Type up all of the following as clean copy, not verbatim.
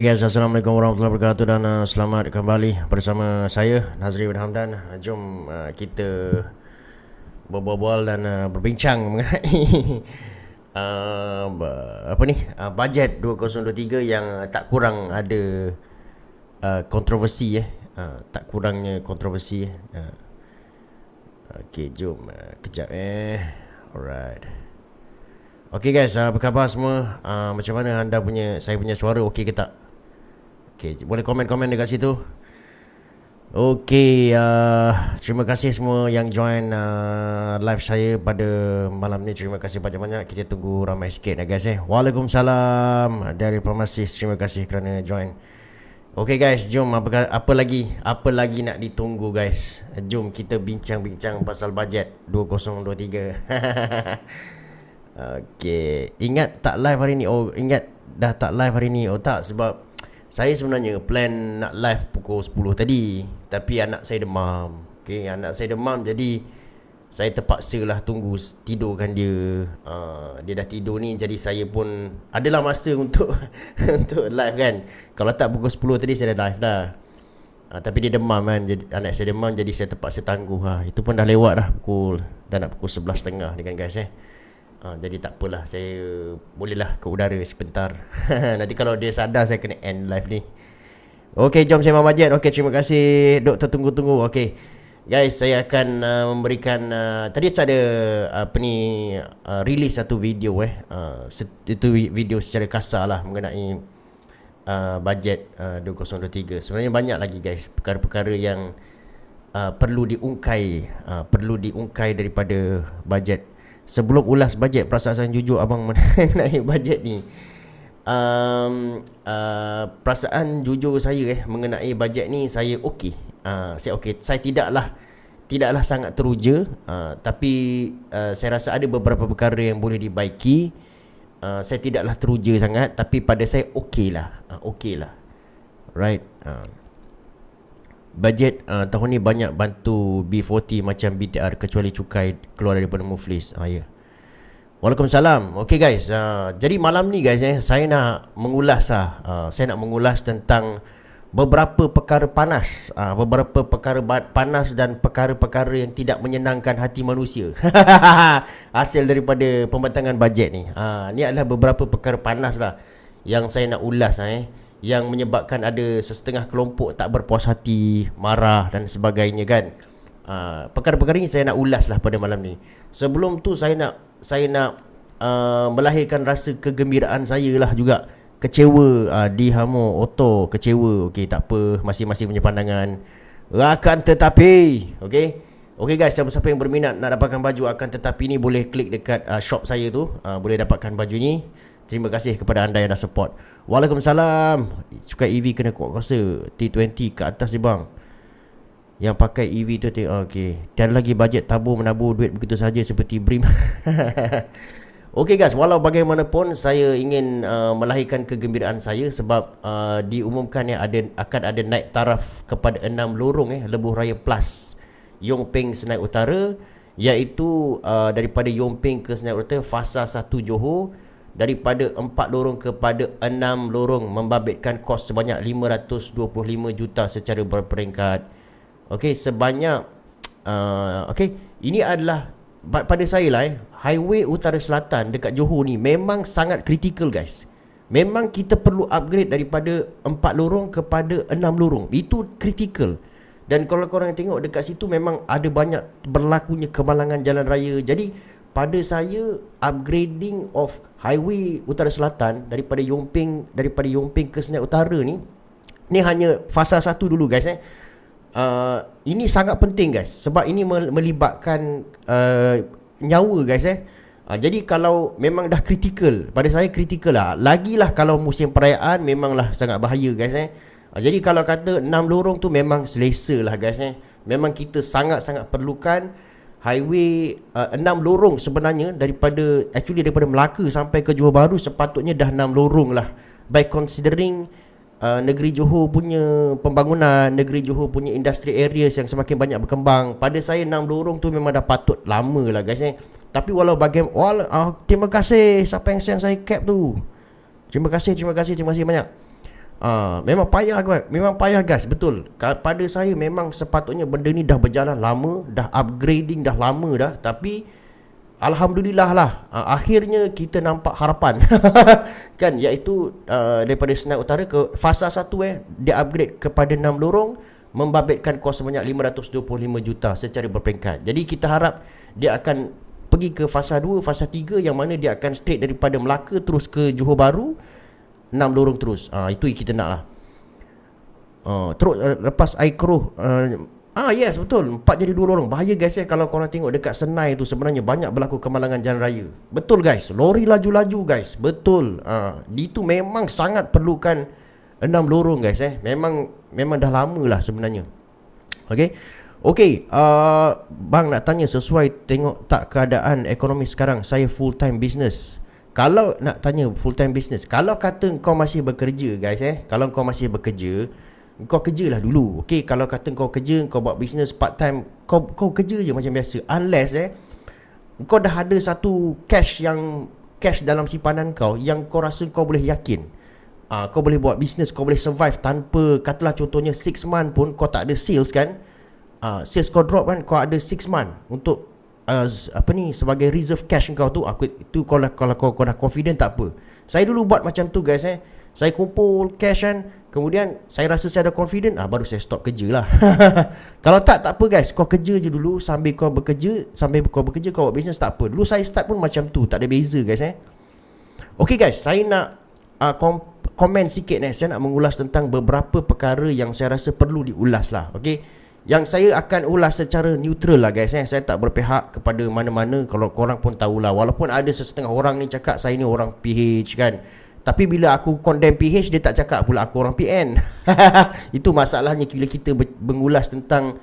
Guys, Assalamualaikum warahmatullahi wabarakatuh dan selamat kembali bersama saya Nazri bin Hamdan. Jom kita berbual dan berbincang mengenai bajet 2023 yang tak kurang ada kontroversi tak kurangnya kontroversi Okey, jom kejap Alright. Okey guys, apa khabar semua? Macam mana anda punya, saya punya suara okey ke tak? Okey, boleh komen-komen dekat situ. Okey, terima kasih semua yang join live saya pada malam ni. Terima kasih banyak-banyak. Kita tunggu ramai sikit guys Waalaikumsalam dari Permasis. Terima kasih kerana join. Okey guys, jom apa lagi nak ditunggu guys. Jom kita bincang-bincang pasal bajet 2023. Okey, ingat tak live hari ni? Oh, ingat dah tak live hari ni? Oh tak, sebab saya sebenarnya plan nak live pukul 10 tadi, tapi anak saya demam. Okey, anak saya demam, jadi saya terpaksa lah tunggu tidurkan dia. Dia dah tidur ni, jadi saya pun adalah masa untuk untuk live kan. Kalau tak pukul 10 tadi saya dah live dah. Tapi dia demam kan, jadi anak saya demam, jadi saya terpaksa tangguh. Itu pun dah lewat dah nak pukul 11.30 ni kan guys jadi tak apalah, saya bolehlah ke udara sebentar. Nanti kalau dia sadar saya kena end live ni. Okey, jom Sembang Bajet. Okey, terima kasih Doktor Tunggu-Tunggu. Okey guys, saya akan memberikan tadi ada release satu video itu video secara kasar lah mengenai bajet 2023. Sebenarnya banyak lagi guys perkara-perkara yang perlu diungkai daripada bajet. Sebelum ulas bajet, perasaan jujur abang mengenai bajet ni, perasaan jujur saya mengenai bajet ni, saya okey. Saya tidaklah sangat teruja, tapi saya rasa ada beberapa perkara yang boleh dibaiki. Saya tidaklah teruja sangat, tapi pada saya okeylah. Right. Bajet tahun ni banyak bantu B40 macam BTR, kecuali cukai keluar daripada Muflis. Ya. Waalaikumsalam. Okey guys, jadi malam ni guys saya nak mengulas tentang beberapa perkara panas, dan perkara-perkara yang tidak menyenangkan hati manusia. Hasil daripada pembentangan bajet ni. Ni adalah beberapa perkara panas lah yang saya nak ulas yang menyebabkan ada sesetengah kelompok tak berpuas hati, marah dan sebagainya kan. Perkara-perkara ini saya nak ulas lah pada malam ni. Sebelum tu saya nak melahirkan rasa kegembiraan saya lah juga. Kecewa di Hamo Auto, kecewa. Okey, tak apa, masing-masing punya pandangan. Akan tetapi, okey guys, siapa-siapa yang berminat nak dapatkan baju akan tetapi ni, boleh klik dekat shop saya tu, boleh dapatkan baju ni. Terima kasih kepada anda yang dah support. Waalaikumsalam. Cukai EV kena kuat kuasa. T20 ke atas je bang. Yang pakai EV tu okey. Tiada lagi bajet tabur menabur duit begitu saja seperti BRIM. Okey guys, walau bagaimanapun saya ingin melahirkan kegembiraan saya sebab diumumkan akan ada naik taraf kepada 6 lorong Lebuh Raya Plus Yong Peng Senai Utara, iaitu daripada Yong Peng ke Senai Utara fasa 1 Johor, daripada 4 lorong kepada 6 lorong, membabitkan kos sebanyak 525 juta secara berperingkat. Okey, sebanyak ini adalah pada saya lah highway utara selatan dekat Johor ni memang sangat kritikal guys. Memang kita perlu upgrade daripada 4 lorong kepada 6 lorong. Itu kritikal. Dan kalau korang tengok dekat situ memang ada banyak berlakunya kemalangan jalan raya. Jadi pada saya, upgrading of highway utara selatan daripada Yong Peng ke Senai Utara ni hanya fasa 1 dulu guys ini sangat penting guys, sebab ini melibatkan nyawa guys jadi kalau memang dah kritikal, pada saya kritikal lah. Lagilah kalau musim perayaan memanglah sangat bahaya guys jadi kalau kata 6 lorong tu memang selesa lah guys memang kita sangat-sangat perlukan highway 6 lorong sebenarnya. Daripada Melaka sampai ke Johor Bahru sepatutnya dah 6 lorong lah, by considering negeri Johor punya pembangunan, negeri Johor punya industry areas yang semakin banyak berkembang. Pada saya 6 lorong tu memang dah patut lama lah guys Tapi walau terima kasih siapa yang send saya cap tu. Terima kasih banyak. Memang payah guys, memang payah guys, betul. Pada saya memang sepatutnya benda ni dah berjalan lama, dah upgrading dah lama dah, tapi alhamdulillah lah, akhirnya kita nampak harapan. Kan, iaitu daripada Senai Utara ke fasa 1 dia upgrade kepada 6 lorong, membabitkan kos sebanyak 525 juta secara berperingkat. Jadi kita harap dia akan pergi ke fasa 2, fasa 3, yang mana dia akan straight daripada Melaka terus ke Johor Bahru, 6 lorong terus. Itu yang kita nak lah. Terus lepas air keruh, yes betul, 4 jadi 2 lorong. Bahaya guys kalau korang tengok dekat Senai tu sebenarnya banyak berlaku kemalangan jalan raya. Betul guys, lori laju-laju guys. Betul. Itu memang sangat perlukan 6 lorong guys Memang dah lama lah sebenarnya. Okay, bang nak tanya, sesuai tengok tak keadaan ekonomi sekarang, saya full time business. Kalau nak tanya full time business, kalau kata kau masih bekerja guys kalau kau masih bekerja, kau kerjalah dulu. Okay, kalau kata kau kerja, kau buat business part time, kau kerja je macam biasa. Unless kau dah ada satu cash dalam simpanan kau yang kau rasa kau boleh yakin, kau boleh buat business, kau boleh survive tanpa, katalah contohnya 6 month pun kau tak ada sales kan, sales kau drop kan, kau ada 6 month untuk sebagai reserve cash kau tu. Itu kalau kau dah confident, tak apa. Saya dulu buat macam tu guys saya kumpul cash kan, kemudian saya rasa saya ada confident, baru saya stop kerja lah. Kalau tak apa guys, kau kerja je dulu sambil kau bekerja, kau buat business, tak apa. Dulu saya start pun macam tu, tak ada beza guys Okay guys, saya nak komen sikit saya nak mengulas tentang beberapa perkara yang saya rasa perlu diulas lah. Okay, yang saya akan ulas secara neutral lah guys Saya tak berpihak kepada mana-mana. Kalau korang pun tahulah, walaupun ada sesetengah orang ni cakap saya ni orang PH kan, tapi bila aku condemn PH, dia tak cakap pula aku orang PN. Itu masalahnya bila kita mengulas tentang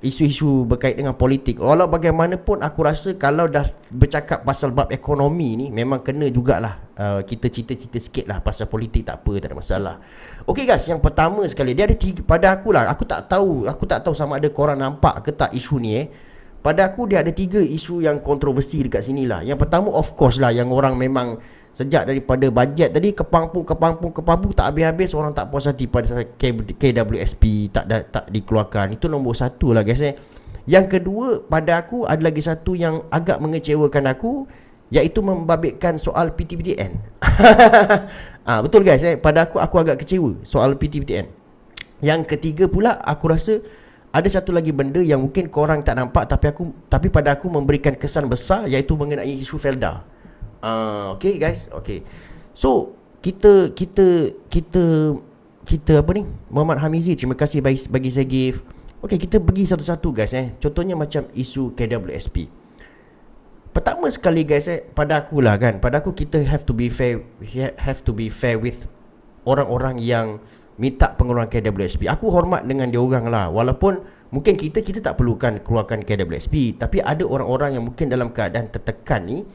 isu-isu berkait dengan politik. Walau bagaimanapun, aku rasa kalau dah bercakap pasal bab ekonomi ni, memang kena jugalah kita cerita-cerita sikit lah pasal politik. Tak apa, tak ada masalah. Okay guys, yang pertama sekali, dia ada pada aku lah, aku tak tahu sama ada korang nampak ke tak isu ni Pada aku dia ada 3 isu yang kontroversi dekat sini lah. Yang pertama of course lah, yang orang memang sejak daripada bajet tadi kepangpung tak habis-habis, orang tak puas hati pada KWSP tak dikeluarkan. Itu nombor 1 lah guys Yang kedua, pada aku ada lagi satu yang agak mengecewakan aku, iaitu membabitkan soal PTPTN. Betul guys pada aku agak kecewa soal PTPTN. Yang ketiga pula, aku rasa ada satu lagi benda yang mungkin korang tak nampak, tapi pada aku memberikan kesan besar, iaitu mengenai isu Felda. Okay guys, okay. So kita apa ni, Muhammad Hamizi, terima kasih bagi saya gift. Okay, kita pergi satu-satu guys Contohnya macam isu KWSP. Pertama sekali guys pada aku lah kan, pada aku kita have to be fair with orang-orang yang minta pengeluaran KWSP. Aku hormat dengan dia orang lah, walaupun mungkin kita tak perlukan keluarkan KWSP, tapi ada orang-orang yang mungkin dalam keadaan tertekan ni,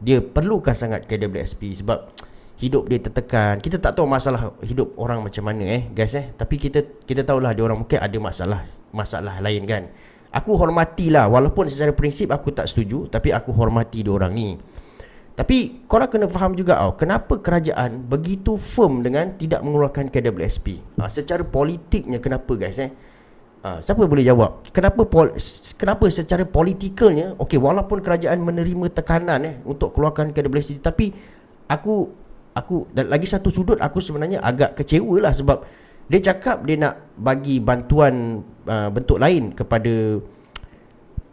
dia perlukan sangat KWSP sebab hidup dia tertekan. Kita tak tahu masalah hidup orang macam mana guys tapi kita tahulah dia orang mungkin ada masalah lain kan. Aku hormatilah, walaupun secara prinsip aku tak setuju, tapi aku hormati dia orang ni. Tapi korang kena faham juga kenapa kerajaan begitu firm dengan tidak mengeluarkan KWSP. Secara politiknya kenapa guys siapa boleh jawab? Kenapa secara politikalnya, okey, walaupun kerajaan menerima tekanan untuk keluarkan KWSP, tapi aku dan lagi satu sudut aku sebenarnya agak kecewa lah, sebab dia cakap dia nak bagi bantuan bentuk lain kepada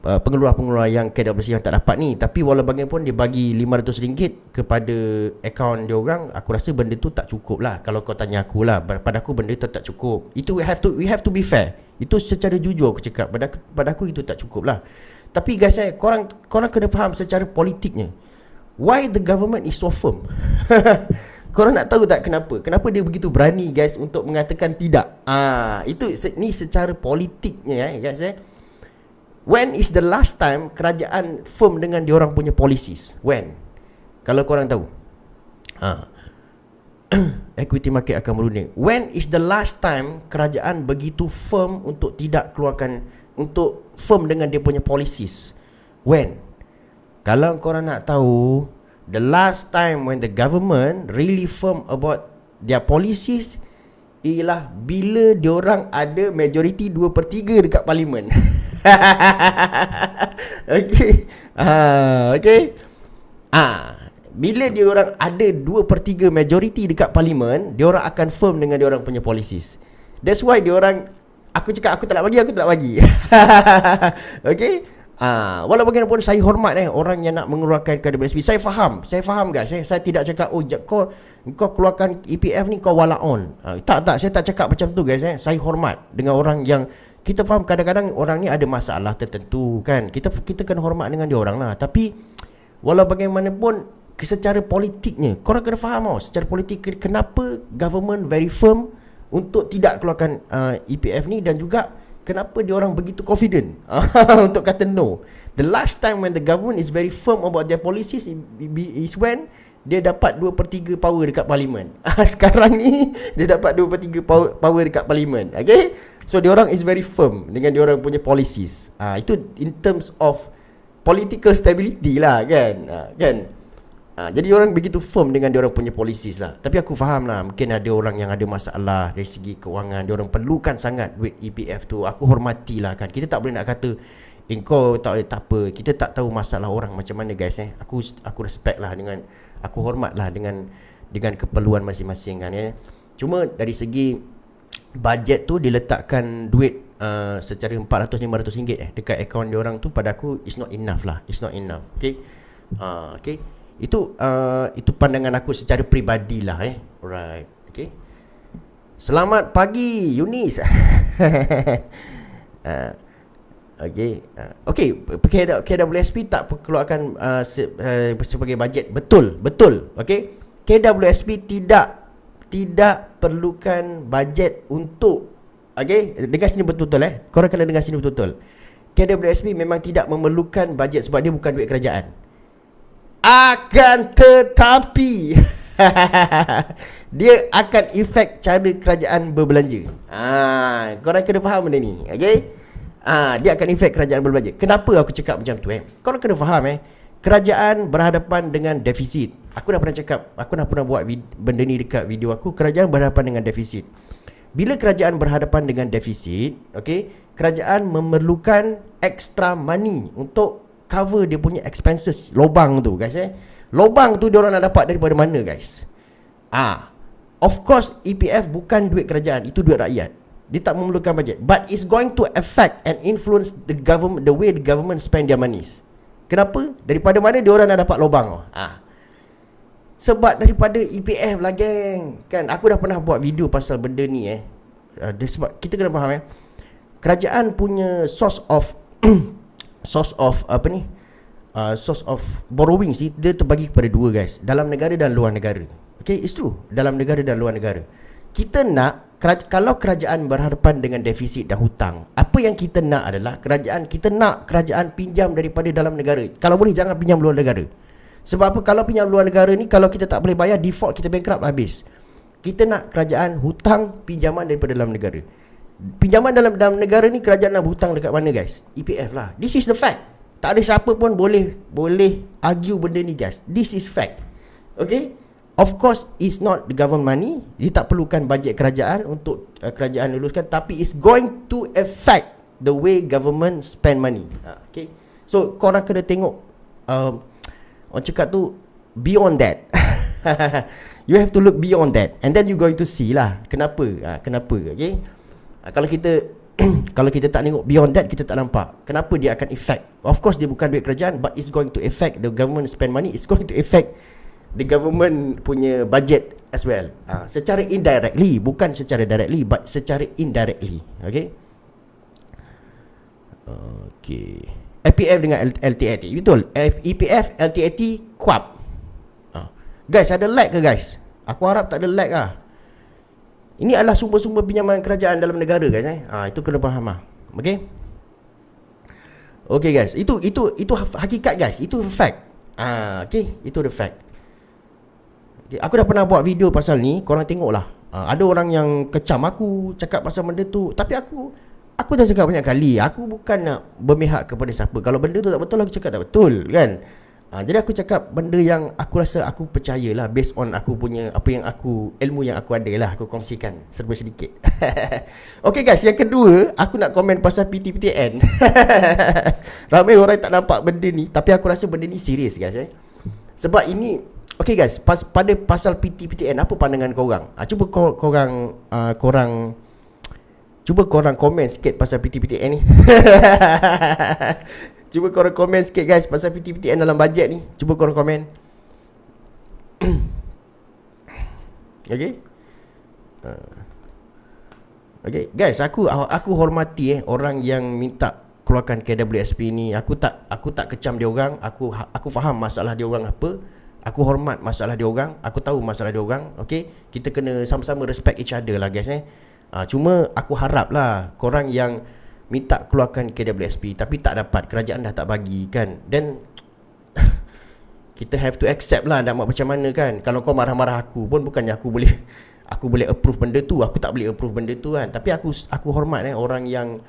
pengeluar-pengeluar yang KWSP yang tak dapat ni. Tapi walau bagaimanapun dia bagi RM500 kepada akaun dia orang, aku rasa benda tu tak cukup lah. Kalau kau tanya aku lah, pada aku benda tu tak cukup. Itu we have to be fair. Itu secara jujur aku cakap, pada aku itu tak cukup lah. Tapi guys korang kena faham secara politiknya, why the government is so firm. Korang nak tahu tak kenapa dia begitu berani guys untuk mengatakan tidak? Itu ni secara politiknya guys When is the last time kerajaan firm dengan diorang punya policies? When? Kalau korang tahu equity market akan merunding. When is the last time kerajaan begitu firm untuk tidak keluarkan, untuk firm dengan dia punya policies? When? Kalau korang nak tahu, the last time when the government really firm about their policies ialah bila diorang ada majority 2/3 dekat parlimen. Okay. Okay. Bila diorang ada 2/3 majority dekat parlimen, diorang akan firm dengan diorang punya policies. That's why diorang, aku cakap aku tak nak bagi. Okay. Walau bagaimanapun saya hormat orang yang nak mengeluarkan KWSP. Saya faham guys. Saya tidak cakap kau keluarkan EPF ni kau wala on. Tak, saya tak cakap macam tu guys. Saya hormat dengan orang yang kita faham kadang-kadang orang ni ada masalah tertentu kan. Kita kena hormat dengan dia orang lah. Tapi walau bagaimanapun secara politiknya korang kena faham secara politik kenapa government very firm untuk tidak keluarkan EPF ni, dan juga kenapa dia orang begitu confident untuk kata no. The last time when the government is very firm about their policies is when dia dapat 2/3 power dekat parlimen. Sekarang ni dia dapat 2/3 power dekat parlimen. Okay. So dia orang is very firm dengan dia orang punya policies. Itu in terms of political stability lah kan. Jadi orang begitu firm dengan diorang punya policies lah. Tapi aku faham lah, mungkin ada orang yang ada masalah dari segi kewangan, diorang perlukan sangat duit EPF tu. Aku hormati lah kan. Kita tak boleh nak kata kau tak apa. Kita tak tahu masalah orang macam mana guys. Aku respect lah dengan, aku hormat lah dengan keperluan masing-masing kan Cuma dari segi bajet tu diletakkan duit secara 400-500 ringgit dekat akaun diorang tu, pada aku it's not enough lah. It's not enough. Okay. Okay. Itu pandangan aku secara peribadi lah Alright. Okay. Selamat pagi Yunis. Okay. KWSP tak keluarkan sebagai bajet. Betul. Okay. KWSP tidak perlukan bajet untuk, okay, dengar sini betul-betul korang kena dengar sini betul-betul. KWSP memang tidak memerlukan bajet sebab dia bukan duit kerajaan. Akan tetapi dia akan efek cara kerajaan berbelanja. Korang kena faham benda ni. Okay. Dia akan efek kerajaan berbelanja. Kenapa aku cakap macam tu Korang kena faham kerajaan berhadapan dengan defisit. Aku dah pernah buat benda ni dekat video aku. Kerajaan berhadapan dengan defisit. Bila kerajaan berhadapan dengan defisit, okay, kerajaan memerlukan extra money untuk cover dia punya expenses. Lobang tu guys Lobang tu diorang nak dapat daripada mana guys? Of course EPF bukan duit kerajaan, itu duit rakyat. Dia tak memerlukan bajet, but it's going to affect and influence the government, the way the government spend their monies. Kenapa? Daripada mana diorang nak dapat lobang? Sebab daripada EPF lah geng. Kan aku dah pernah buat video pasal benda ni sebab kita kena faham kerajaan punya source of source of borrowing sih, dia terbagi kepada dua guys, dalam negara dan luar negara. Okay, it's true, dalam negara dan luar negara. Kita nak, kalau kerajaan berhadapan dengan defisit dan hutang, apa yang kita nak adalah kerajaan pinjam daripada dalam negara. Kalau boleh jangan pinjam luar negara. Sebab apa? Kalau pinjam luar negara ni, kalau kita tak boleh bayar, default, kita bankrupt, habis. Kita nak kerajaan hutang pinjaman daripada dalam negara. Pinjaman dalam negara ni, kerajaan nak hutang dekat mana guys? EPF lah. This is the fact. Tak ada siapa pun boleh argue benda ni guys. This is fact. Okay. Of course it's not the government money. Dia tak perlukan bajet kerajaan untuk kerajaan luluskan, tapi it's going to affect the way government spend money. Okay. So korang kena tengok orang cakap tu beyond that. You have to look beyond that, and then you going to see lah kenapa. Okay. Kalau kita tak tengok beyond that, kita tak nampak kenapa dia akan effect. Of course dia bukan duit kerajaan, but it's going to affect the government spend money. It's going to affect the government punya budget as well. Secara indirectly, bukan secara directly, but secara indirectly. Okay. Okay. EPF dengan LTAT. Betul. EPF, LTAT, KUAP. Guys, ada lag ke guys? Aku harap tak ada lag lah. Ini adalah sumber-sumber pinjaman kerajaan dalam negara guys. Itu kena faham lah. Okay. Okay guys, itu hakikat guys. Itu fact. Okay, itu the fact. Okay. Aku dah pernah buat video pasal ni. Korang tengok lah. Ada orang yang kecam aku, cakap pasal benda tu. Tapi aku dah cakap banyak kali, aku bukan nak bermihak kepada siapa. Kalau benda tu tak betul, aku cakap tak betul kan. Jadi aku cakap benda yang aku rasa aku percayalah based on aku punya apa yang aku, ilmu yang aku ada lah, aku kongsikan serba sedikit. Okay guys, yang kedua aku nak komen pasal PTPTN. Ramai orang tak nampak benda ni, tapi aku rasa benda ni serius guys. Sebab ini, okay guys, pada pasal PTPTN, apa pandangan korang? Cuba korang komen sikit pasal PTPTN ni. Cuba korang komen sikit guys pasal PTPTN dalam bajet ni. Cuba korang komen. Okay. Okay guys, aku hormati orang yang minta keluarkan KWSP ni. Aku tak kecam dia orang. Aku faham masalah dia orang apa. Aku hormat masalah dia orang. Aku tahu masalah dia orang. Okay, kita kena sama-sama respect each other lah guys. Cuma aku harap lah korang yang minta keluarkan KWSP tapi tak dapat, kerajaan dah tak bagi kan, then kita have to accept lah. Nak buat macam mana kan. Kalau kau marah-marah aku pun bukannya aku boleh approve benda tu. Aku tak boleh approve benda tu kan. Tapi aku hormat orang yang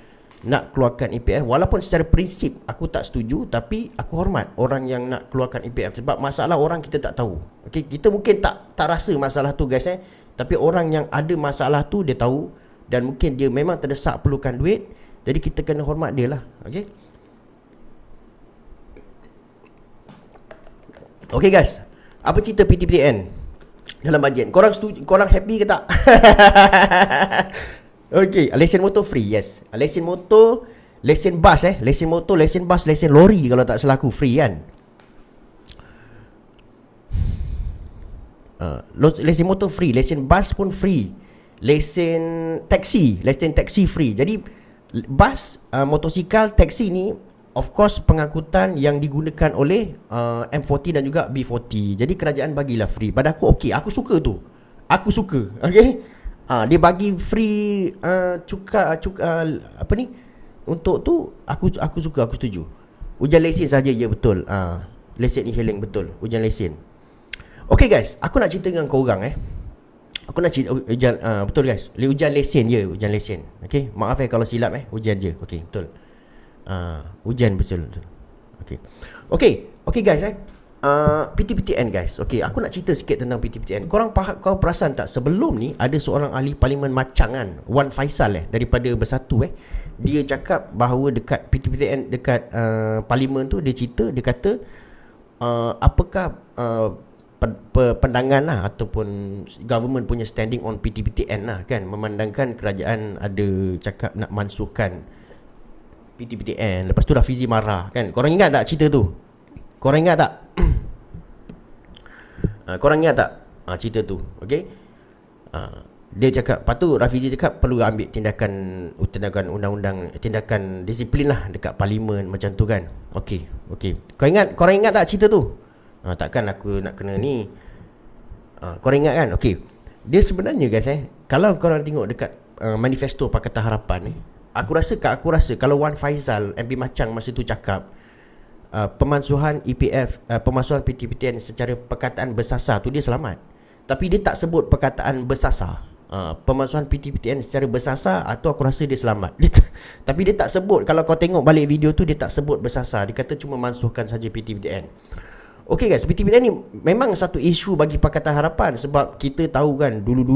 nak keluarkan EPF. Walaupun secara prinsip aku tak setuju, tapi aku hormat orang yang nak keluarkan EPF. Sebab masalah orang kita tak tahu. Okay, kita mungkin tak rasa masalah tu guys tapi orang yang ada masalah tu dia tahu, dan mungkin dia memang terdesak perlukan duit. Jadi kita kena hormat dia lah. Okay. Okay guys, apa cerita PTPTN dalam bajet? Korang setuju, korang happy ke tak? Okay, lesen motor free, yes. Lesen motor, lesen bas lesen motor, lesen bas, lesen lori kalau tak salah aku free kan. Lesen motor free, lesen bas pun free, lesen taxi free. Jadi bas, motosikal, taksi ni of course pengangkutan yang digunakan oleh M40 dan juga B40. Jadi kerajaan bagilah free. Pada aku okey, aku suka tu. Aku suka. Okey. Dia bagi free cukai apa ni? Untuk tu aku suka, aku setuju. Ujian lesen saja, ya betul. Lesen e-hailing betul. Ujian lesen. Okey guys, aku nak cerita dengan korang aku nak cerita ujian, betul guys. Ujian lesen je, ujian lesen. Okey, maaf kalau silap ujian je. Okey, betul. Ujian betul. Okey. Okey guys PTPTN guys. Okey, aku nak cerita sikit tentang PTPTN. Kau perasan tak sebelum ni ada seorang ahli parlimen macang kan, Wan Faisal daripada Bersatu dia cakap bahawa dekat PTPTN, dekat parlimen tu, dia cerita, dia kata apakah pandangan lah ataupun government punya standing on PTPTN lah kan, memandangkan kerajaan ada cakap nak mansuhkan PTPTN. Lepas tu Rafizi marah kan. Korang ingat tak cerita tu? Korang ingat tak? Korang ingat tak cerita tu? Okay. Dia cakap, lepas tu Rafizi cakap perlu ambil tindakan undang-undang, tindakan disiplin lah dekat parlimen macam tu kan. Okay. Korang ingat tak cerita tu? Takkan aku nak kena ni. Korang ingat kan? Okey. Dia sebenarnya guys kalau korang tengok dekat manifesto Pakatan Harapan aku rasa kalau Wan Faisal MP Macang masa tu cakap pemansuhan EPF, pemansuhan PTPTN secara perkataan bersasar tu dia selamat. Tapi dia tak sebut perkataan bersasar. Pemansuhan PTPTN secara bersasar atau aku rasa dia selamat. Tapi dia tak sebut. Kalau kau tengok balik video tu, dia tak sebut bersasar. Dia kata cuma mansuhkan saja PTPTN. Okay guys, PTPTN ni memang satu isu bagi Pakatan Harapan. Sebab kita tahu kan, dulu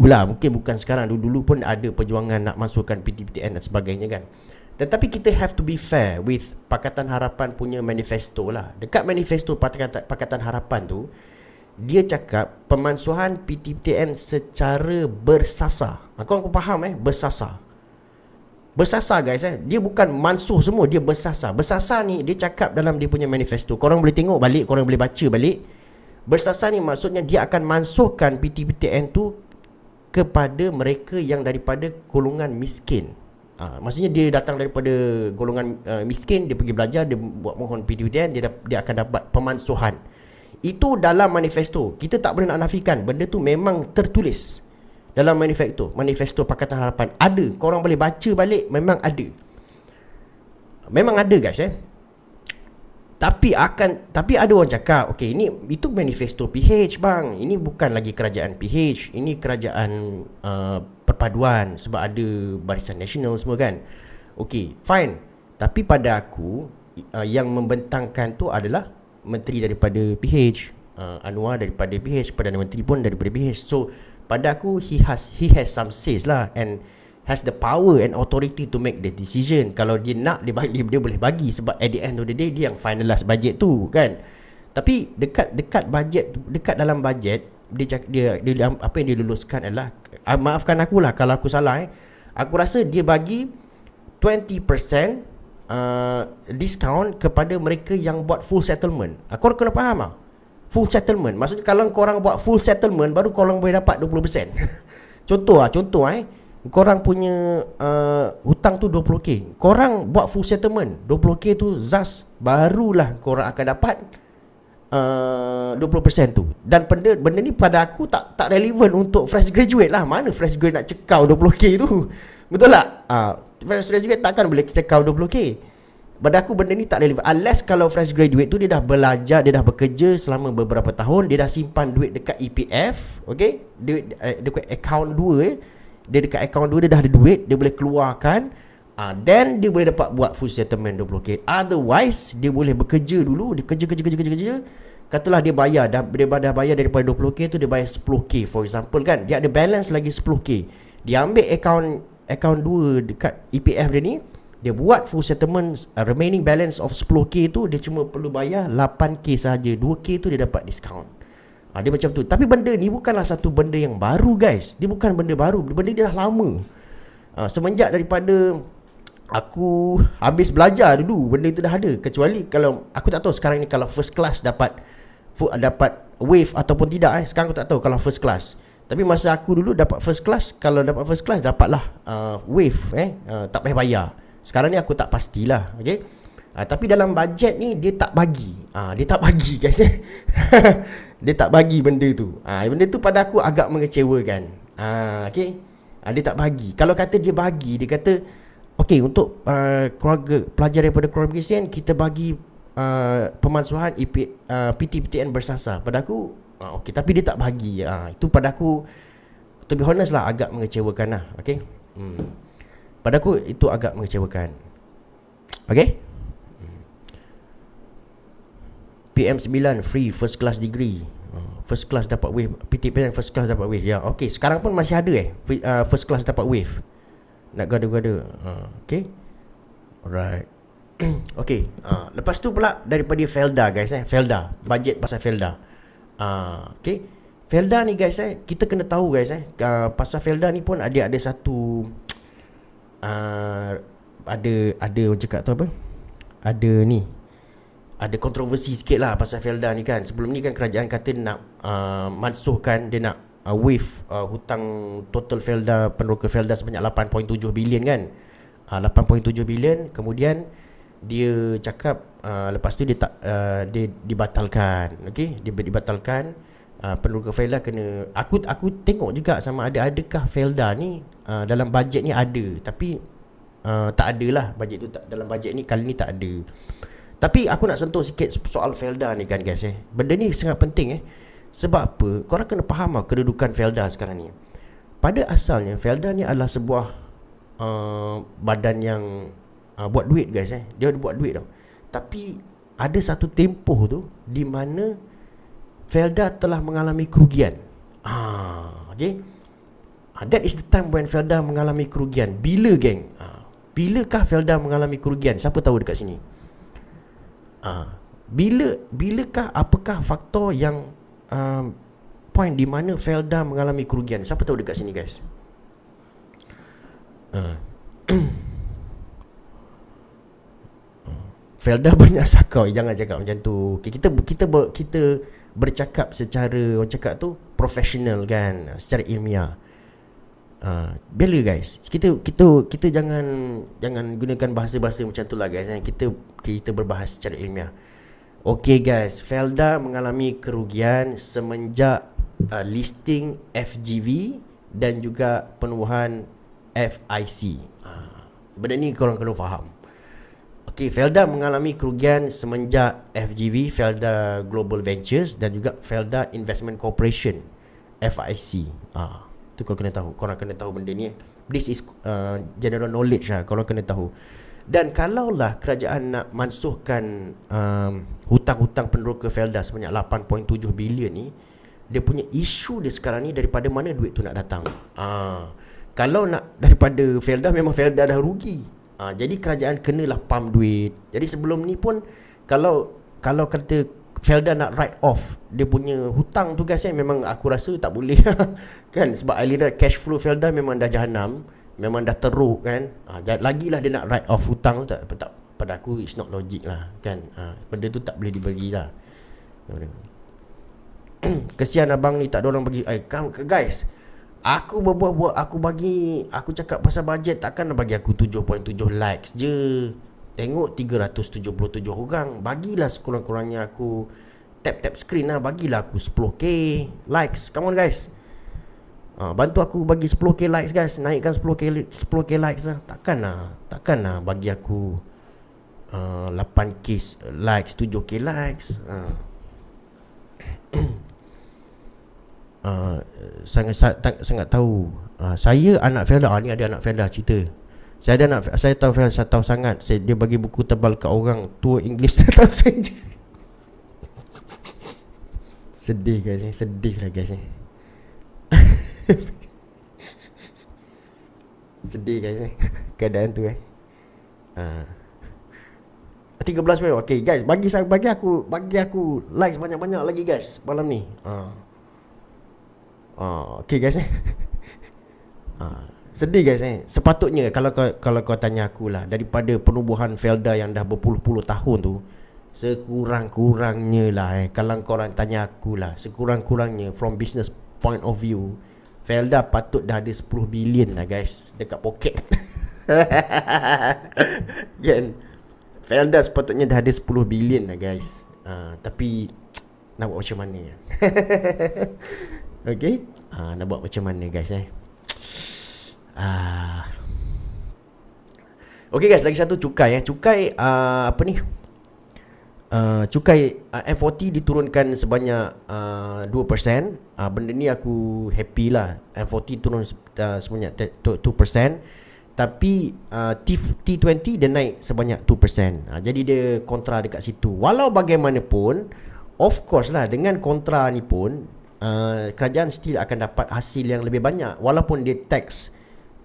lah, mungkin bukan sekarang, dulu pun ada perjuangan nak masukkan PTPTN dan sebagainya kan. Tetapi kita have to be fair with Pakatan Harapan punya manifesto lah. Dekat manifesto Pakatan Harapan tu, dia cakap pemansuhan PTPTN secara bersasar. Kau faham bersasar. Bersasar guys dia bukan mansuh semua, dia bersasar. Bersasar ni dia cakap dalam dia punya manifesto. Korang boleh tengok balik, korang boleh baca balik. Bersasar ni maksudnya dia akan mansuhkan PTPTN tu kepada mereka yang daripada golongan miskin. Maksudnya dia datang daripada golongan miskin, dia pergi belajar, dia buat mohon PTPTN, dia akan dapat pemansuhan. Itu dalam manifesto. Kita tak boleh nak nafikan, benda tu memang tertulis dalam manifesto Pakatan Harapan. Ada, korang boleh baca balik, memang ada. Memang ada guys Tapi ada orang cakap, okey, itu manifesto PH bang. Ini bukan lagi kerajaan PH, ini kerajaan perpaduan sebab ada Barisan Nasional semua kan. Okey, fine. Tapi pada aku yang membentangkan tu adalah menteri daripada PH, Anwar daripada PH, Perdana Menteri pun daripada PH. So pada aku he has some says lah, and has the power and authority to make the decision. Kalau dia nak, dia boleh bagi, sebab at the end of the day dia yang finalize budget tu kan. Tapi dekat budget, dekat dalam budget dia apa yang dia luluskan adalah, maafkan aku lah kalau aku salah, aku rasa dia bagi 20% discount kepada mereka yang buat full settlement. Korang kena faham lah, full settlement maksudnya kalau korang buat full settlement baru korang boleh dapat 20%. Contoh korang punya hutang tu 20k, korang buat full settlement 20k tu ZAS, barulah korang akan dapat 20% tu. Dan benda ni pada aku tak relevan untuk fresh graduate lah. Mana fresh graduate nak cekau 20k tu? Betul tak? Fresh graduate takkan boleh cekau 20k. Pada aku benda ni tak relevan, unless kalau fresh graduate tu dia dah belajar, dia dah bekerja selama beberapa tahun, dia dah simpan duit dekat EPF, okay? Duit dekat account 2 dia dekat account 2 dia dah ada duit, dia boleh keluarkan, then dia boleh dapat buat full settlement 20k. Otherwise dia boleh bekerja dulu, dia kerja, katalah dia dah bayar daripada 20k tu, dia bayar 10k for example kan, dia ada balance lagi 10k, dia ambil account 2 dekat EPF dia ni, dia buat full settlement, remaining balance of 10k tu dia cuma perlu bayar 8k saja, 2k tu dia dapat discount. Dia macam tu. Tapi benda ni bukanlah satu benda yang baru guys, dia bukan benda baru, benda dia dah lama. Semenjak daripada aku habis belajar dulu, benda itu dah ada. Kecuali kalau aku tak tahu sekarang ni kalau first class dapat wave ataupun tidak. Sekarang aku tak tahu kalau first class. Tapi masa aku dulu dapat first class, kalau dapat first class dapatlah wave, tak payah bayar. Sekarang ni aku tak pastilah, okay? Tapi dalam bajet ni dia tak bagi. Dia tak bagi guys. Dia tak bagi benda tu. Benda tu pada aku agak mengecewakan. Okay? Dia tak bagi. Kalau kata dia bagi, dia kata okey, untuk keluarga pelajar daripada keluarga Kristian kita bagi pemansuhan PTPTN bersasar. Pada aku okey, tapi dia tak bagi. Itu pada aku, to be honest lah, agak mengecewakan lah. Okey. Pada aku itu agak mengecewakan. Okey. PM9 free first class degree. First class dapat wave. PTPTN first class dapat wave. Ya, okey, sekarang pun masih ada first class dapat wave. Nak gada-gada. Okay. Alright. Okay. Lepas tu pula daripada Felda guys, Felda, budget pasal Felda. Okay. Felda ni guys, kita kena tahu guys, pasal Felda ni pun ada satu ada orang cakap tu apa? Ada kontroversi sikit lah pasal Felda ni kan. Sebelum ni kan kerajaan kata nak mansuhkan, dia nak wave hutang total Felda, peneroka Felda sebanyak 8.7 bilion kan. 8.7 bilion. Kemudian dia cakap lepas tu dia dibatalkan. Okey, dia dibatalkan. Peneroka Felda kena, aku tengok juga sama adakah Felda ni dalam bajet ni ada, tapi tak adalah bajet tu, dalam bajet ni kali ni tak ada. Tapi aku nak sentuh sikit soal Felda ni kan guys. Benda ni sangat penting sebab apa? Korang kena faham kedudukan Felda sekarang ni. Pada asalnya Felda ni adalah sebuah badan yang buat duit guys. Dia ada buat duit tau. Tapi ada satu tempoh tu di mana Felda telah mengalami kerugian. Okay. That is the time when Felda mengalami kerugian. Bila geng? Bilakah Felda mengalami kerugian? Siapa tahu dekat sini? Bilakah, apakah faktor yang point di mana Felda mengalami kerugian? Siapa tahu dekat sini guys? Felda banyak sakau. Jangan cakap macam tu. Okay, kita bercakap secara, orang cakap tu, profesional kan, secara ilmiah. Bela guys. Kita jangan gunakan bahasa-bahasa macam tu lah guys. Kita berbahas secara ilmiah. Okay guys, Felda mengalami kerugian semenjak listing FGV dan juga penubuhan FIC. Benda ni korang kena faham. Okay, Felda mengalami kerugian semenjak FGV, Felda Global Ventures, dan juga Felda Investment Corporation, FIC. Tu korang kena tahu. Korang kena tahu benda ni. This is general knowledge lah. Korang kena tahu. Dan kalaulah kerajaan nak mansuhkan hutang-hutang peneroka Felda sebanyak 8.7 bilion ni, dia punya isu dia sekarang ni daripada mana duit tu nak datang. Kalau nak daripada Felda, memang Felda dah rugi. Jadi kerajaan kenalah pump duit. Jadi sebelum ni pun kalau kata Felda nak write off dia punya hutang tu guys, memang aku rasa tak boleh kan, sebab aliran cash flow Felda memang dah jahanam, memang dah teruk kan. Lagilah dia nak write off hutang tu, tak pada aku it's not logic lah kan. Benda tu tak boleh dibagi lah. Kesian abang ni tak ada orang bagi. Guys, aku berbuat-buat, aku cakap pasal bajet, takkan bagi aku 7.7 likes je. Tengok 377 orang. Bagilah sekurang-kurangnya aku tap screen lah, bagilah aku 10k likes. Come on guys, bantu aku bagi 10k likes guys. Naikkan 10k likes lah. Takkan lah bagi aku 8k likes, 7k likes. Sangat tahu. Saya anak Felda. Ni ada anak Felda cerita. Saya tahu Felda, saya tahu sangat. Dia bagi buku tebal kat orang tua English. Tak tahu saya. Sedih guys, sedih lah guys. Sedih guys keadaan tu 13 minit. Okay guys, bagi aku like banyak-banyak lagi guys malam ni. Okay guys. Sedih guys. Sepatutnya kalau kau tanya aku lah, daripada penubuhan Felda yang dah berpuluh-puluh tahun tu, sekurang-kurangnya lah kalau korang tanya aku lah, sekurang-kurangnya from business point of view, Felda patut dah ada 10 bilion lah guys dekat poket. Kan, Felda sepatutnya dah ada 10 bilion lah guys. Tapi nak buat macam mana? Okay, nak buat macam mana guys Okay guys, lagi satu cukai Cukai apa ni? Cukai M40 diturunkan sebanyak 2%. Benda ni aku happy lah. M40 turun sebanyak 2%. Tapi T20 dia naik sebanyak 2%. Jadi dia kontra dekat situ. Walau bagaimanapun, of course lah, dengan kontra ni pun kerajaan still akan dapat hasil yang lebih banyak, walaupun dia tax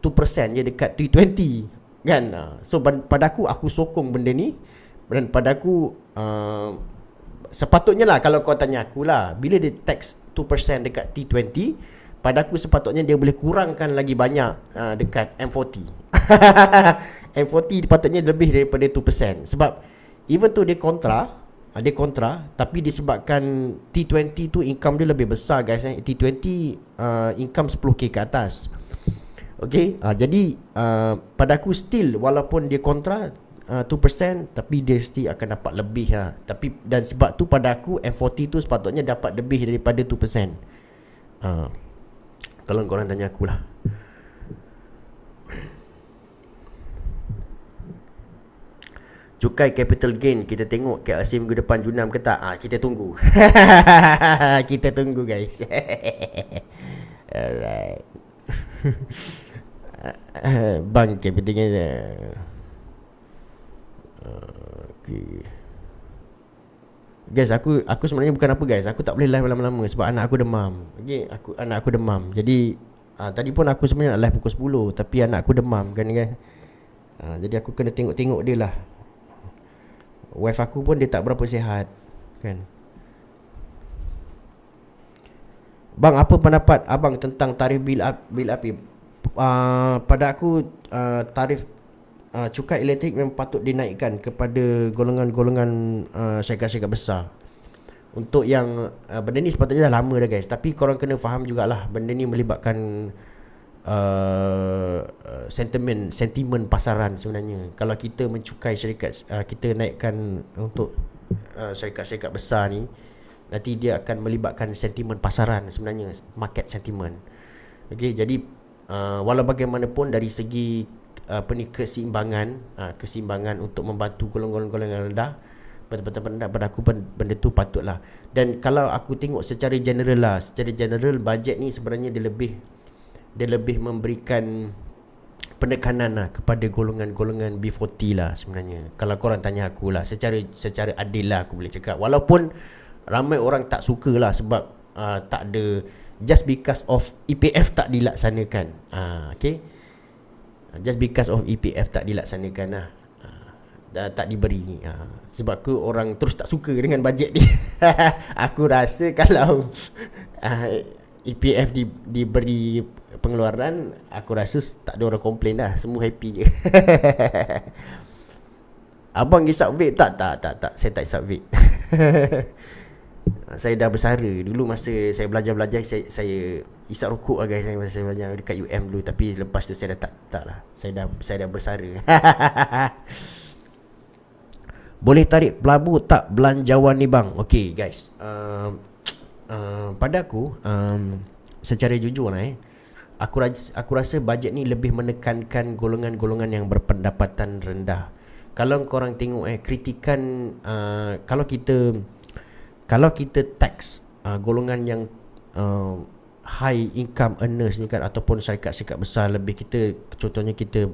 2% je dekat T20 kan. So pada aku sokong benda ni. Dan pada aku sepatutnya lah, kalau kau tanya aku lah, bila dia tax 2% dekat T20, pada aku sepatutnya dia boleh kurangkan lagi banyak dekat M40. M40 patutnya lebih daripada 2%. Sebab even tu dia kontra, tapi disebabkan T20 tu income dia lebih besar guys. T20 income 10k ke atas. Okay, jadi pada aku still, walaupun dia kontra 2%, tapi dia still akan dapat lebih Tapi dan sebab tu pada aku M40 tu sepatutnya dapat lebih daripada 2%. Kalau korang tanya aku lah. Cukai capital gain kita tengok KLC minggu depan Junam ke tak? Kita tunggu. Kita tunggu guys. Alright. Bank capital gain. Okay. Guys, aku sebenarnya bukan apa guys. Aku tak boleh live lama-lama sebab anak aku demam. Okay, anak aku demam. Jadi tadi pun aku sebenarnya nak live pukul 10, tapi anak aku demam kan. Jadi aku kena tengok-tengok dia lah. Wife aku pun dia tak berapa sihat kan. Bang, apa pendapat abang tentang tarif bil api? Pada aku tarif cukai elektrik memang patut dinaikkan kepada golongan-golongan syarikat-syarikat besar. Untuk yang benda ni sepatutnya dah lama dah guys, tapi korang kena faham jugalah, benda ni melibatkan sentimen pasaran sebenarnya. Kalau kita mencukai syarikat, kita naikkan untuk syarikat-syarikat besar ni, nanti dia akan melibatkan sentimen pasaran sebenarnya, market sentiment. Okay, jadi walau bagaimanapun dari segi keseimbangan untuk membantu golongan-golongan rendah, pada aku benda tu patutlah. Dan kalau aku tengok secara general budget ni sebenarnya dia lebih memberikan penekanan lah kepada golongan-golongan B40 lah sebenarnya. Kalau korang tanya aku lah, secara adil lah aku boleh cakap. Walaupun ramai orang tak suka lah sebab tak ada, just because of EPF tak dilaksanakan. Okay, just because of EPF tak dilaksanakan lah, tak diberi. Sebab ke orang terus tak suka dengan bajet ni. Aku rasa kalau EPF diberi pengeluaran, aku rasa tak ada orang komplain dah, semua happy je. Abang isap vape tak? Tak, saya tak isap vape. Saya dah bersara. Dulu masa saya belajar saya isap rokok lah guys, masa saya belajar dekat UM dulu. Tapi lepas tu saya dah tak lah. Saya dah bersara. Boleh tarik pelabur tak belanjawan ni bang? Okay guys, pada aku, secara jujur lah aku rasa bajet ni lebih menekankan golongan-golongan yang berpendapatan rendah. Kalau korang tengok kritikan, kalau kita tax golongan yang high income earners ni kan, ataupun syarikat-syarikat besar, lebih kita, contohnya kita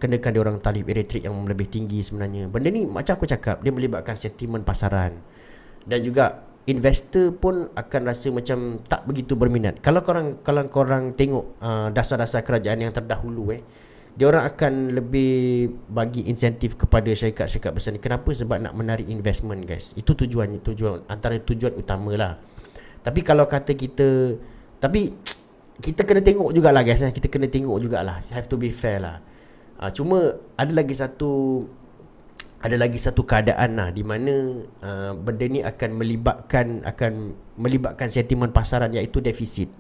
kenakan dia orang tarif elektrik yang lebih tinggi sebenarnya. Benda ni macam aku cakap, dia melibatkan sentimen pasaran. Dan juga investor pun akan rasa macam tak begitu berminat. Kalau korang tengok dasar-dasar kerajaan yang terdahulu, dia orang akan lebih bagi insentif kepada syarikat-syarikat besar ni. Kenapa? Sebab nak menarik investment guys. Itu tujuan antara tujuan utama lah. Tapi kalau kata kita, tapi kita kena tengok jugalah guys, kita kena tengok jugalah, have to be fair lah. Cuma ada lagi satu keadaan lah, di mana benda ni akan melibatkan sentimen pasaran, iaitu defisit.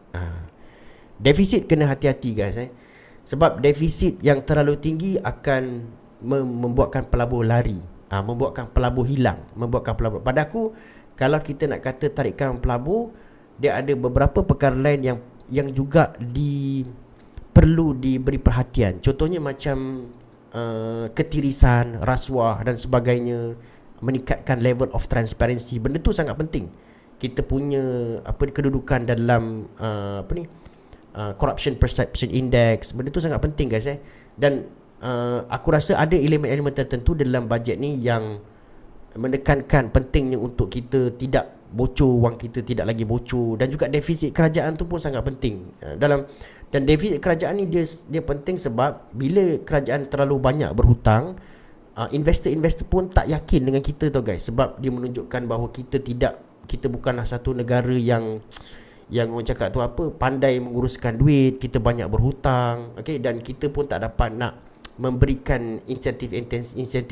Defisit kena hati-hati guys, sebab defisit yang terlalu tinggi akan membuatkan pelabur lari, membuatkan pelabur hilang, pada aku, kalau kita nak kata tarikan pelabur, dia ada beberapa perkara lain yang juga perlu diberi perhatian. Contohnya macam ketirisan, rasuah dan sebagainya, meningkatkan level of transparency. Benda tu sangat penting. Kita punya kedudukan dalam corruption perception index. Benda tu sangat penting guys. Dan aku rasa ada elemen-elemen tertentu dalam bajet ni yang menekankan pentingnya untuk kita tidak bocor, wang kita tidak lagi bocor. Dan juga defisit kerajaan tu pun sangat penting. Dan defisit kerajaan ni dia penting sebab bila kerajaan terlalu banyak berhutang, investor-investor pun tak yakin dengan kita tau guys. Sebab dia menunjukkan bahawa kita bukanlah satu negara yang orang cakap tu pandai menguruskan duit. Kita banyak berhutang, okay? Dan kita pun tak dapat nak memberikan insentif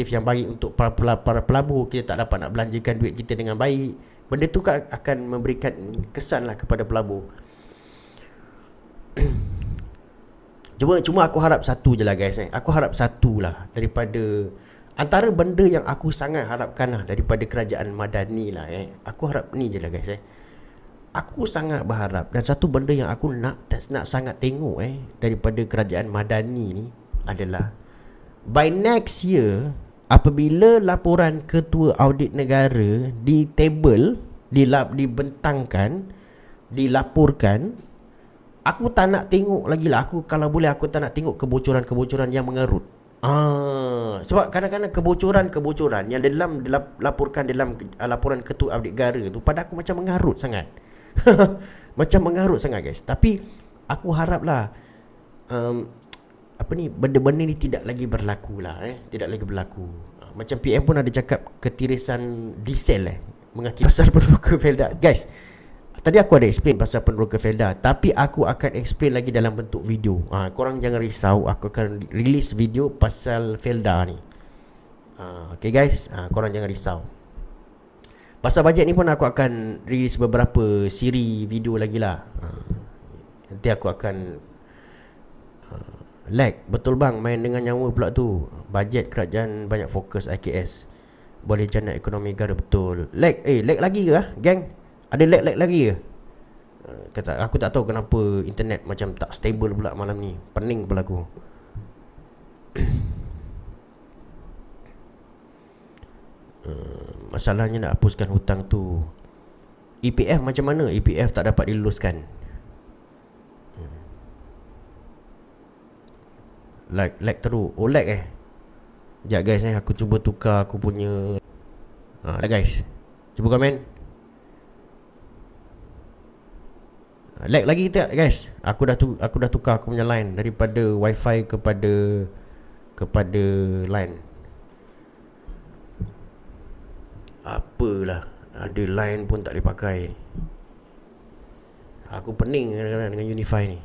yang baik untuk para pelabur. Kita tak dapat nak belanjakan duit kita dengan baik. Benda tu akan memberikan kesan lah kepada pelabur. Cuma aku harap satu je lah guys. Aku harap satu lah daripada antara benda yang aku sangat harapkan lah daripada kerajaan Madani lah. Aku harap ni je lah guys. Aku sangat berharap, dan satu benda yang aku nak sangat tengok daripada kerajaan Madani ni adalah, by next year, apabila laporan ketua audit negara dibentangkan, dilaporkan, aku tak nak tengok lagi lah. Kalau boleh aku tak nak tengok kebocoran-kebocoran yang mengerut. Sebab kadang-kadang kebocoran yang dilaporkan dalam laporan ketua audit negara tu, pada aku macam mengarut sangat. Macam mengarut sangat guys. Tapi aku haraplah benda-benda ni tidak lagi berlaku lah. Tidak lagi berlaku. Macam PM pun ada cakap ketirisan diesel mengakibatkan pasal penduduk Felda. Guys, tadi aku ada explain pasal penduduk Felda, tapi aku akan explain lagi dalam bentuk video. Korang jangan risau, aku akan release video pasal Felda ni. Okay guys, korang jangan risau. Pasal bajet ni pun aku akan release beberapa siri video lagi lah. Nanti aku akan lag. Betul bang, main dengan nyawa pula tu. Bajet kerajaan banyak fokus IKS, boleh jana ekonomi negara. Betul. Lag lagi ke gang? Ada lag lagi ke? Aku tak tahu kenapa internet macam tak stable pula malam ni. Pening pula aku. Masalahnya nak hapuskan hutang tu. EPF macam mana? EPF tak dapat diluluskan. Lag teruk. Oh lag Sekejap guys aku cuba tukar aku punya dah guys. Cuba komen. Lag lagi tak guys? Aku dah tukar aku punya line daripada wifi kepada line. Apalah, ada line pun tak boleh pakai. Aku pening kadang-kadang dengan Unify ni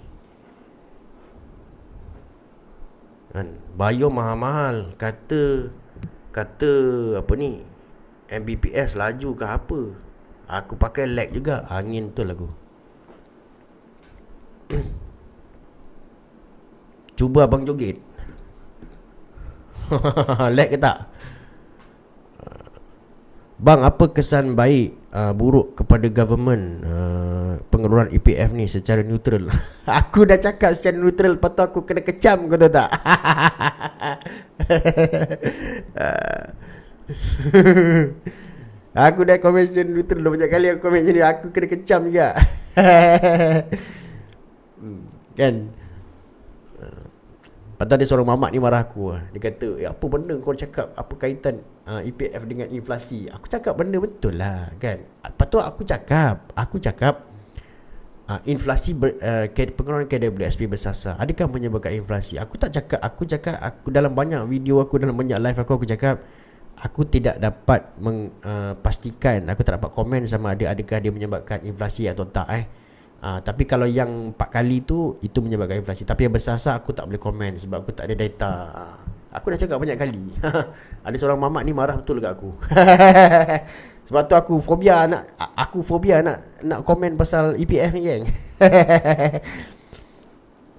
kan. Bayar mahal-mahal. Kata apa ni, Mbps laju ke apa. Aku pakai lag juga. Angin betul aku. Cuba abang joget. Lag ke tak? Bang, apa kesan baik buruk kepada government pengeluaran EPF ni secara neutral? Aku dah cakap secara neutral, lepas tu aku kena kecam, kau tahu tak? Aku dah komen secara neutral dah banyak kali. Aku komen macam ni, aku kena kecam juga. Kan? Lepas tu ada seorang mamak ni marah aku. Dia kata, apa benda kau cakap, apa kaitan EPF dengan inflasi? Aku cakap benda betul lah kan. Lepas tu aku cakap inflasi pengeluaran KWSP bersasar adakah menyebabkan inflasi? Aku tak cakap. Aku dalam banyak video aku, dalam banyak live aku cakap aku tidak dapat pastikan, aku tak dapat komen sama adakah dia menyebabkan inflasi atau tak tapi kalau yang 4 kali tu, itu menyebabkan inflasi. Tapi yang bersasar aku tak boleh komen sebab aku tak ada data. Aku dah cakap banyak kali. Ada seorang mamak ni marah betul dekat aku. Sebab tu aku fobia nak komen pasal EPF ni, geng.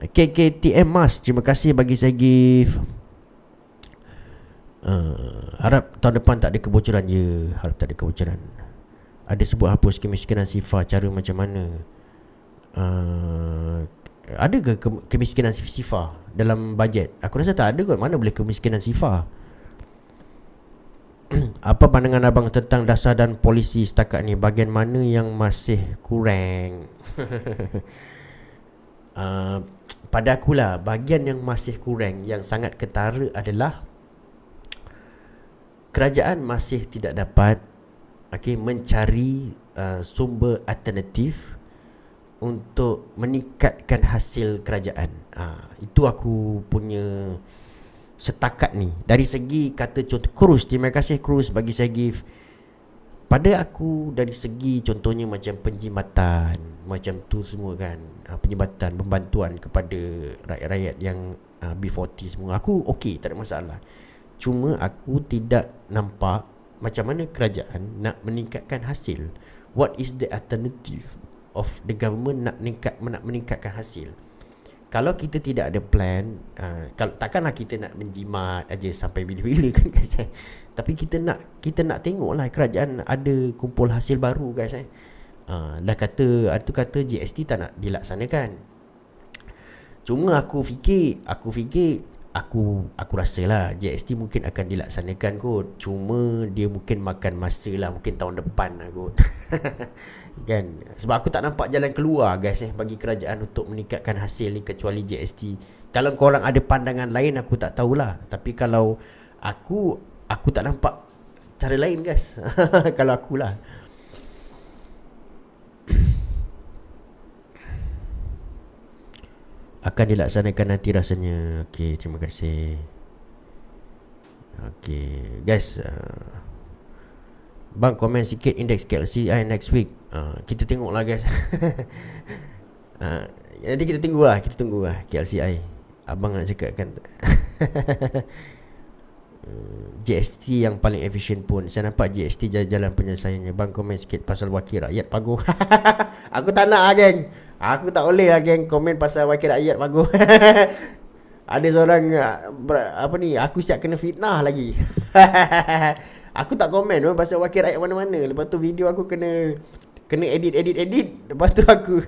KKTM Mas, terima kasih bagi saya gift. Harap tahun depan tak ada kebocoran. Ya, harap tak ada kebocoran. Ada sebut hapus kemiskinan sifar, cara macam mana? Ada ke kemiskinan sifar dalam bajet? Aku rasa tak ada kot. Mana boleh kemiskinan sifar. Apa pandangan abang tentang dasar dan polisi setakat ni? Bahagian mana yang masih kurang? Pada akulah, bahagian yang masih kurang, yang sangat ketara adalah kerajaan masih tidak dapat mencari sumber alternatif untuk meningkatkan hasil kerajaan. Itu aku punya setakat ni. Dari segi kata contoh Cruz, terima kasih Cruz bagi saya gift. Pada aku dari segi contohnya macam penjimatan, macam tu semua kan, penjimatan, pembantuan kepada rakyat-rakyat yang B40 semua, aku okey, tak ada masalah. Cuma aku tidak nampak macam mana kerajaan nak meningkatkan hasil. What is the alternative of the government nak meningkatkan hasil? Kalau kita tidak ada plan, takkanlah kita nak menjimat aja sampai bila-bila kan guys. Tapi kita nak tengoklah kerajaan ada kumpul hasil baru guys. Dah kata GST tak nak dilaksanakan. Cuma aku rasalah GST mungkin akan dilaksanakan kot. Cuma dia mungkin makan masa lah, mungkin tahun depan lah kot. Kan? Sebab aku tak nampak jalan keluar guys bagi kerajaan untuk meningkatkan hasil ni kecuali GST. Kalau korang ada pandangan lain aku tak tahulah. Tapi kalau aku tak nampak cara lain guys. Kalau akulah. Akan dilaksanakan nanti rasanya. Okey, terima kasih. Okey, guys, bang komen sikit indeks KLCI next week. Kita tengoklah guys. Nanti kita tunggulah KLCI. Abang nak cakap kan. GST yang paling efisien pun. Saya nampak GST jalan penyelesaiannya. Bang komen sikit pasal wakil rakyat paguh. Aku tak nak geng. Aku tak boleh lah geng komen pasal wakil rakyat paguh. Ada seorang aku siap kena fitnah lagi. Aku tak komen pasal wakil rakyat mana-mana. Lepas tu video aku kena edit. Lepas tu aku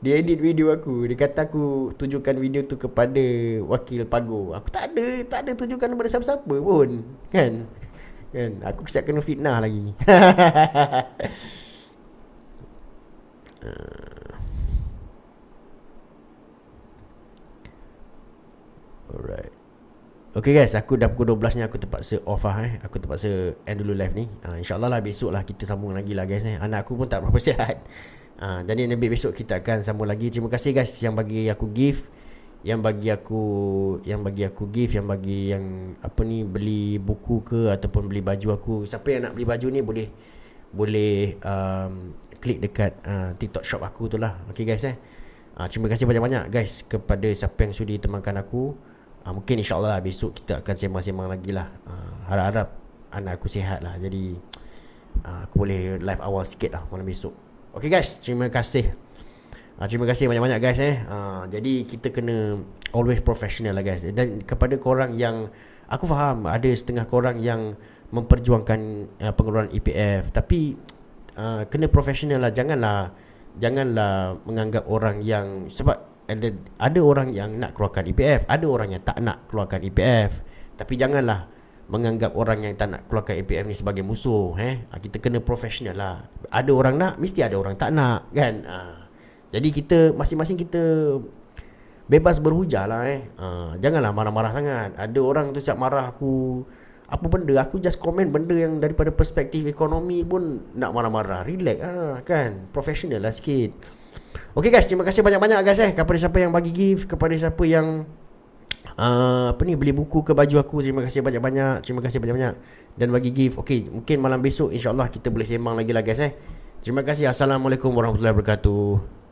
dia edit video aku. Dia kata aku tujukan video tu kepada wakil paguh. Aku tak ada tujukan kepada siapa-siapa pun. Kan aku siap kena fitnah lagi. Okay guys, aku dah pukul 12 ni aku terpaksa off lah Aku terpaksa end dulu live ni. InsyaAllah lah besok lah kita sambung lagi lah guys Anak aku pun tak berapa sihat. Jadi nanti besok kita akan sambung lagi. Terima kasih guys yang bagi aku gift, yang bagi aku gift, yang bagi yang apa ni, beli buku ke ataupun beli baju aku. Siapa yang nak beli baju ni boleh klik dekat TikTok shop aku tu lah. Okay guys terima kasih banyak-banyak guys kepada siapa yang sudi temankan aku. Mungkin insyaAllah lah besok kita akan sembang-sembang lagi lah. Harap-harap anak aku sihat lah. Jadi aku boleh live awal sikit lah malam besok. Okay guys, terima kasih. Terima kasih banyak-banyak guys Jadi kita kena always professional lah guys. Dan kepada korang yang, aku faham ada setengah korang yang memperjuangkan pengeluaran EPF, tapi kena professional lah. Janganlah menganggap orang yang, sebab ada orang yang nak keluarkan EPF, ada orang yang tak nak keluarkan EPF. Tapi janganlah menganggap orang yang tak nak keluarkan EPF ni sebagai musuh. Kita kena profesional lah. Ada orang nak, mesti ada orang tak nak kan. Jadi kita masing-masing kita bebas berhujah lah Janganlah marah-marah sangat. Ada orang tu siap marah aku apa benda, aku just komen benda yang daripada perspektif ekonomi pun nak marah-marah. Relax kan, profesional lah sikit. Okay guys, terima kasih banyak-banyak guys kepada siapa yang bagi gift, kepada siapa yang beli buku ke baju aku. Terima kasih banyak-banyak. Dan bagi gift. Okay, mungkin malam besok insyaAllah kita boleh sembang lagi lah guys Terima kasih. Assalamualaikum warahmatullahi wabarakatuh.